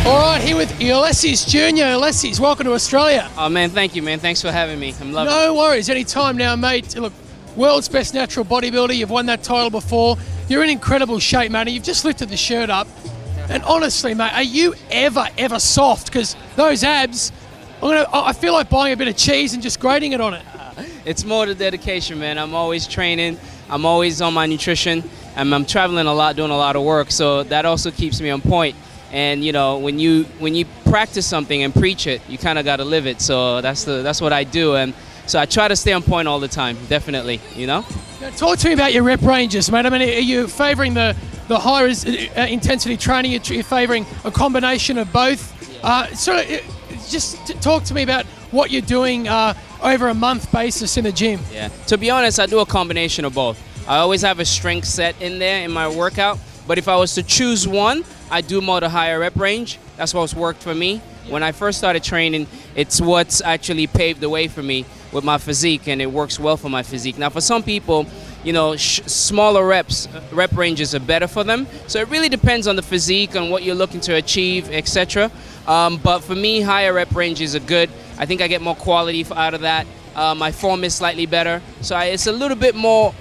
All right, here with Ulisses Jr. Ulisses, welcome to Australia. Oh man, thank you, man. Thanks for having me. I'm loving it. No worries, anytime now, mate. Look, world's best natural bodybuilder. You've won that title before. You're in incredible shape, mate. You've just lifted the shirt up. And honestly, mate, are you ever soft? Because those abs, I feel like buying a bit of cheese and just grating it on it. It's more the dedication, man. I'm always training. I'm always on my nutrition. I'm traveling a lot, doing a lot of work. So that also keeps me on point. And you know, when you practice something and preach it, you kind of got to live it. So that's what I do, and so I try to stay on point all the time. Definitely, you know. Now, talk to me about your rep ranges, mate. I mean, are you favouring the higher intensity training? Are you favouring a combination of both? Just talk to me about what you're doing over a month basis in the gym. Yeah. To be honest, I do a combination of both. I always have a strength set in there in my workout. But if I was to choose one, I do more the higher rep range. That's what's worked for me. When I first started training, it's what's actually paved the way for me with my physique, and it works well for my physique. Now, for some people, you know, smaller rep ranges are better for them. So it really depends on the physique, on what you're looking to achieve, etc. But for me, higher rep ranges are good. I think I get more quality out of that. My form is slightly better. So it's a little bit more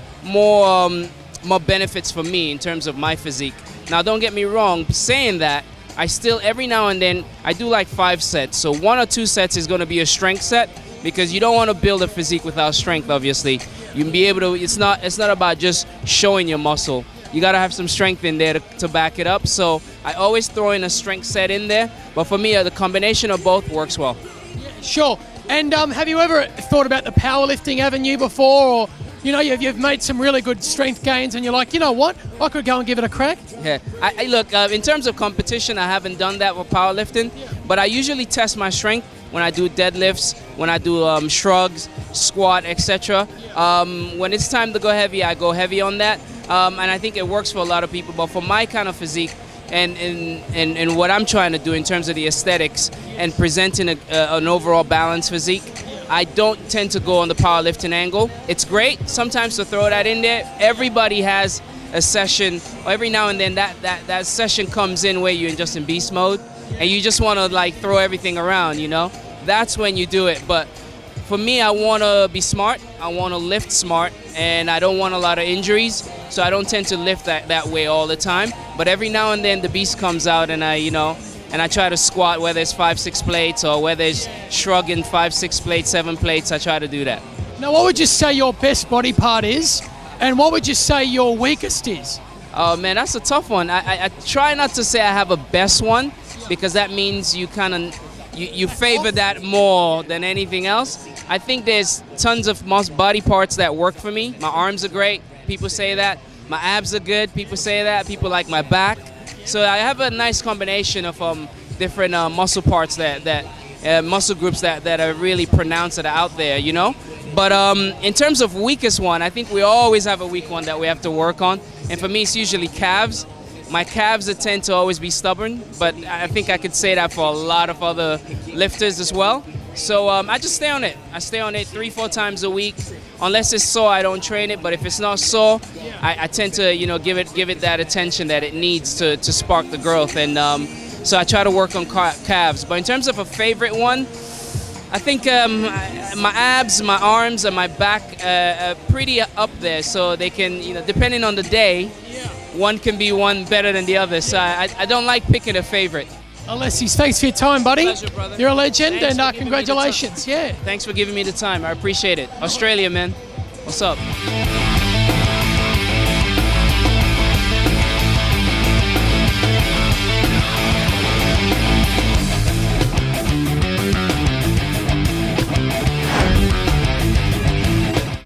benefits for me in terms of my physique. Now, don't get me wrong, saying that, I still, every now and then, I do like 5 sets. So 1 or 2 sets is going to be a strength set, because you don't want to build a physique without strength, obviously. You can be able to, it's not about just showing your muscle. You got to have some strength in there to back it up. So I always throw in a strength set in there. But for me, the combination of both works well. Yeah, sure. And have you ever thought about the powerlifting avenue before, or you know, you've made some really good strength gains and you're like, you know what, I could go and give it a crack? Yeah, I look, in terms of competition, I haven't done that with powerlifting, but I usually test my strength when I do deadlifts, when I do shrugs, squat, etc. When it's time to go heavy, I go heavy on that, and I think it works for a lot of people. But for my kind of physique and what I'm trying to do in terms of the aesthetics and presenting an overall balanced physique, I don't tend to go on the powerlifting angle. It's great sometimes to throw that in there. Everybody has a session, or every now and then that session comes in where you're just in beast mode and you just want to like throw everything around, you know? That's when you do it. But for me, I want to be smart. I want to lift smart, and I don't want a lot of injuries, so I don't tend to lift that way all the time. But every now and then the beast comes out, and I try to squat, whether it's 5-6 plates or whether it's shrugging 5-6 plates, 7 plates. I try to do that. Now, what would you say your best body part is, and what would you say your weakest is? Oh man, that's a tough one. I try not to say I have a best one, because that means you kind of you favor that more than anything else. I think there's tons of body parts that work for me. My arms are great. People say that. My abs are good. People say that. People like my back. So I have a nice combination of different muscle parts muscle groups that are really pronounced, that are out there, you know. But in terms of weakest one, I think we always have a weak one that we have to work on. And for me, it's usually calves. My calves tend to always be stubborn, but I think I could say that for a lot of other lifters as well. So I just stay on it. I stay on it 3-4 times a week. Unless it's sore, I don't train it. But if it's not sore, I tend to, you know, give it that attention that it needs to spark the growth. And so I try to work on calves. But in terms of a favorite one, I think my abs, my arms, and my back are pretty up there. So they can, you know, depending on the day, one can be one better than the other. So I don't like picking a favorite. Ulisses, thanks for your time, buddy. Pleasure, brother. You're a legend, Thanks and congratulations. Yeah. Thanks for giving me the time. I appreciate it. Australia, man. What's up?